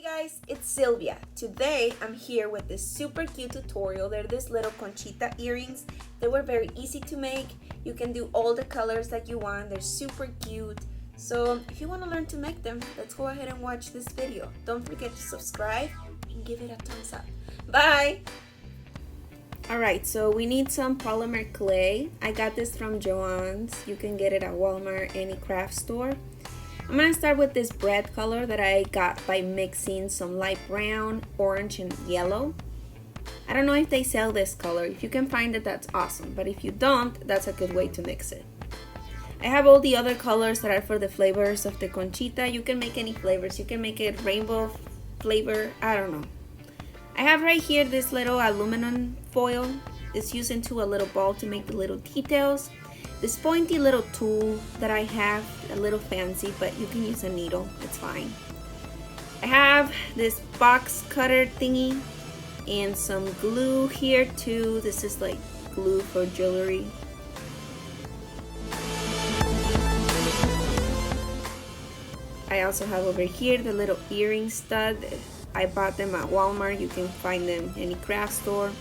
Hey guys, it's Sylvia. Today I'm here with this super cute tutorial. They're these little Conchita earrings. They were very easy to make. You can do all the colors that you want. They're super cute. So if you want to learn to make them, let's go ahead and watch this video. Don't forget to subscribe and give it a thumbs up. Bye! Alright, so we need some polymer clay. I got this from Joann's. You can get it at Walmart, any craft store. I'm gonna start with this bread color that I got by mixing some light brown, orange, and yellow. I don't know if they sell this color. If you can find it, that's awesome. But if you don't, that's a good way to mix it. I have all the other colors that are for the flavors of the Conchita. You can make any flavors. You can make it rainbow flavor. I don't know. I have right here this little aluminum foil. It's used into a little ball to make the little details. This pointy little tool that I have, a little fancy, but you can use a needle, it's fine. I have this box cutter thingy and some glue here too. This is like glue for jewelry. I also have over here the little earring stud. I bought them at Walmart. You can find them in any craft store.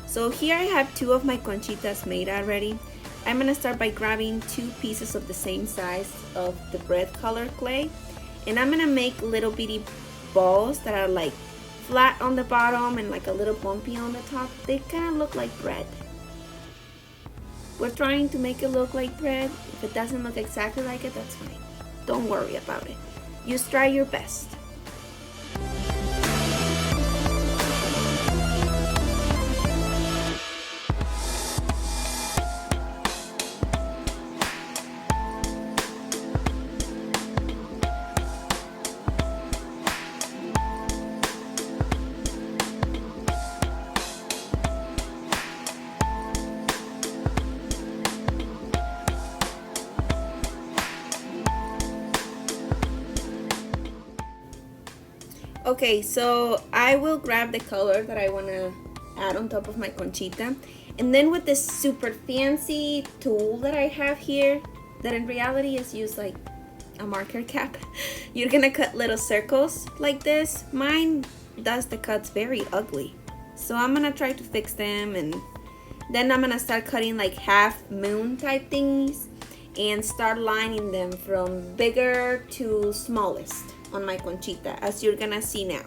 So here I have two of my Conchitas made already. I'm gonna start by grabbing two pieces of the same size of the bread color clay, and I'm gonna make little bitty balls that are like flat on the bottom and like a little bumpy on the top. They kind of look like bread. We're trying to make it look like bread. If it doesn't look exactly like it, that's fine. Don't worry about it. Just try your best. Okay, so I will grab the color that I want to add on top of my Conchita, and then with this super fancy tool that I have here, that in reality is used like a marker cap, you're gonna cut little circles like this. Mine does the cuts very ugly, so I'm gonna try to fix them, and then I'm gonna start cutting like half moon type things and start lining them from bigger to smallest on my Conchita, as you're gonna see now.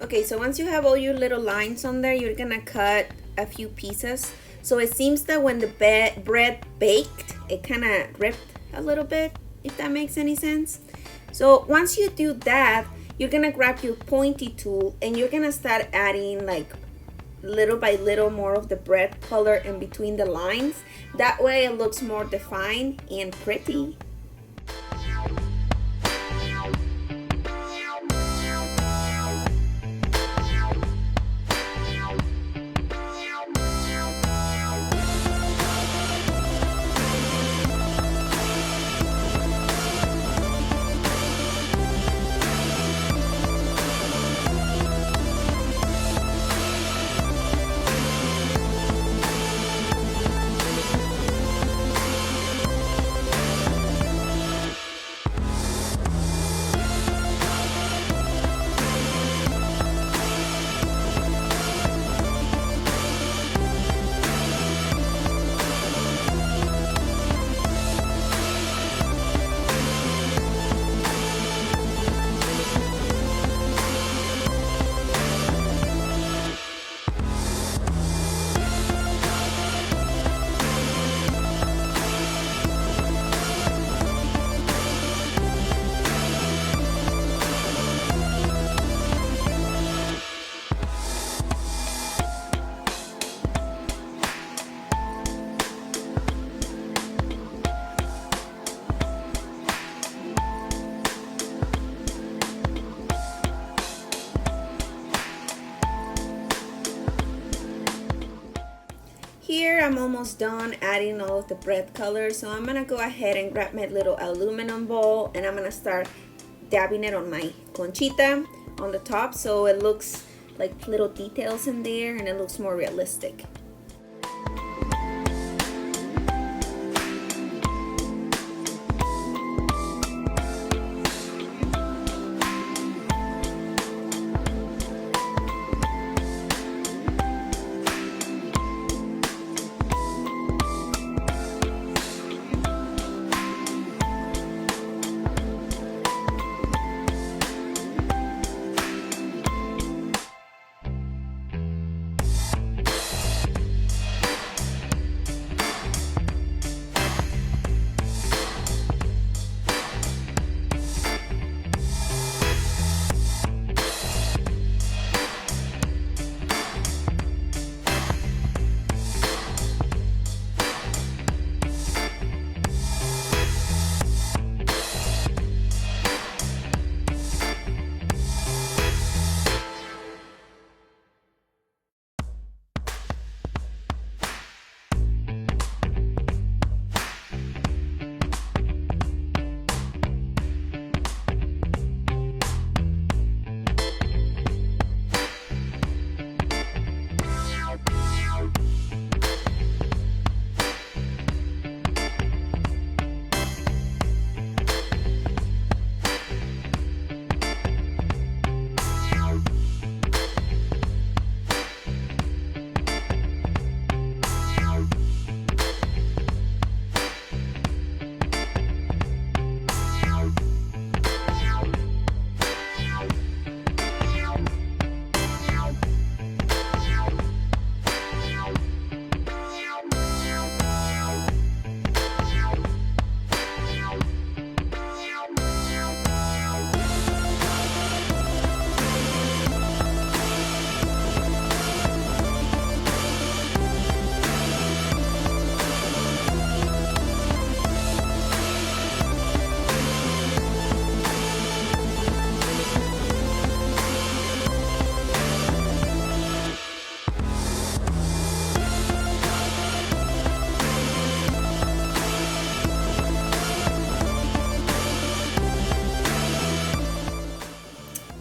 Okay, so once you have all your little lines on there, you're gonna cut a few pieces. So it seems that when the bread baked, it kind of ripped a little bit, if that makes any sense. So once you do that, you're gonna grab your pointy tool and you're gonna start adding like little by little more of the bread color in between the lines. That way it looks more defined and pretty. Here I'm almost done adding all of the bread colors, so I'm gonna go ahead and grab my little aluminum bowl and I'm gonna start dabbing it on my Conchita on the top so it looks like little details in there and it looks more realistic.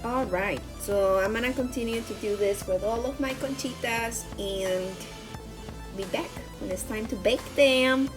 Alright, so I'm gonna continue to do this with all of my Conchitas and be back when it's time to bake them.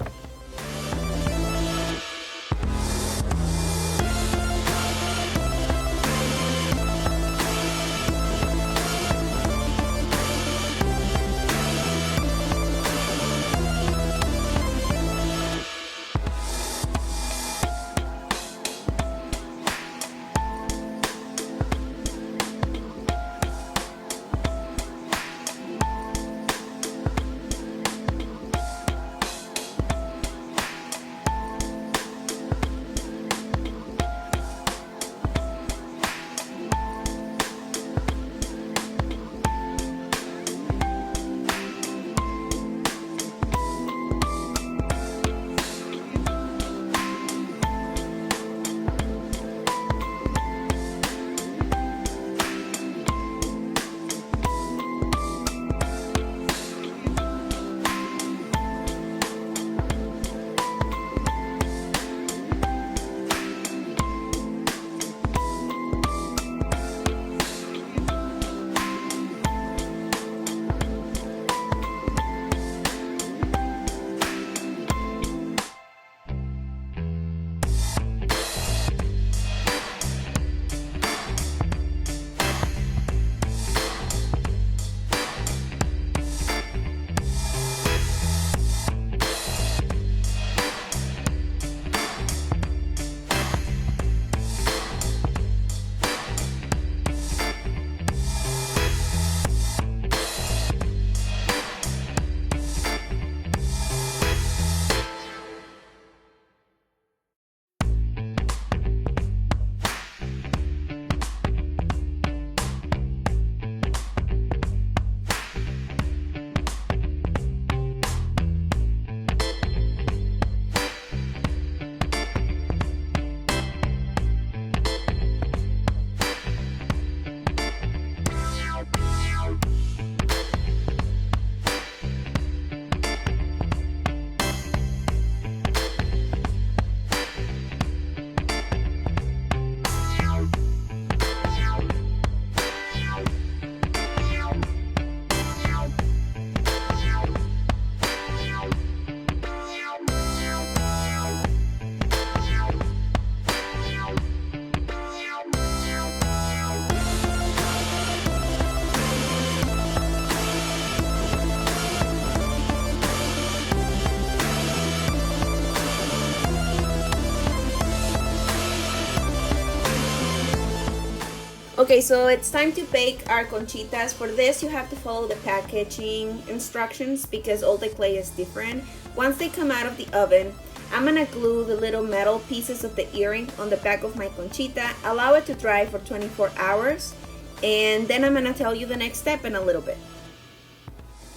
Okay, so it's time to bake our conchitas. For this, you have to follow the packaging instructions because all the clay is different. Once they come out of the oven, I'm gonna glue the little metal pieces of the earring on the back of my conchita, allow it to dry for 24 hours, and then I'm gonna tell you the next step in a little bit.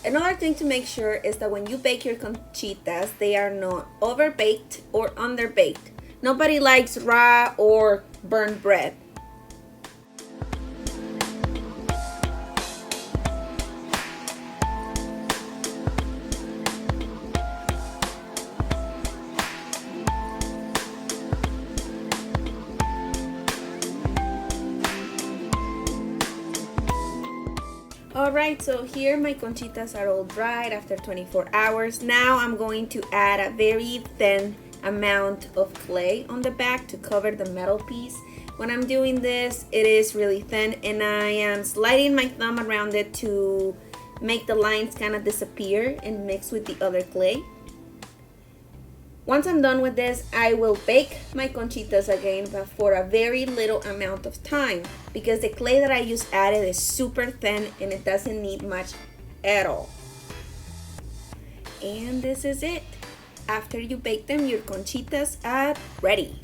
Another thing to make sure is that when you bake your conchitas, they are not overbaked or underbaked. Nobody likes raw or burnt bread. Alright, so here my conchitas are all dried after 24 hours. Now I'm going to add a very thin amount of clay on the back to cover the metal piece. When I'm doing this, it is really thin and I am sliding my thumb around it to make the lines kind of disappear and mix with the other clay. Once I'm done with this, I will bake my conchitas again, but for a very little amount of time because the clay that I just added is super thin and it doesn't need much at all. And this is it. After you bake them, your conchitas are ready.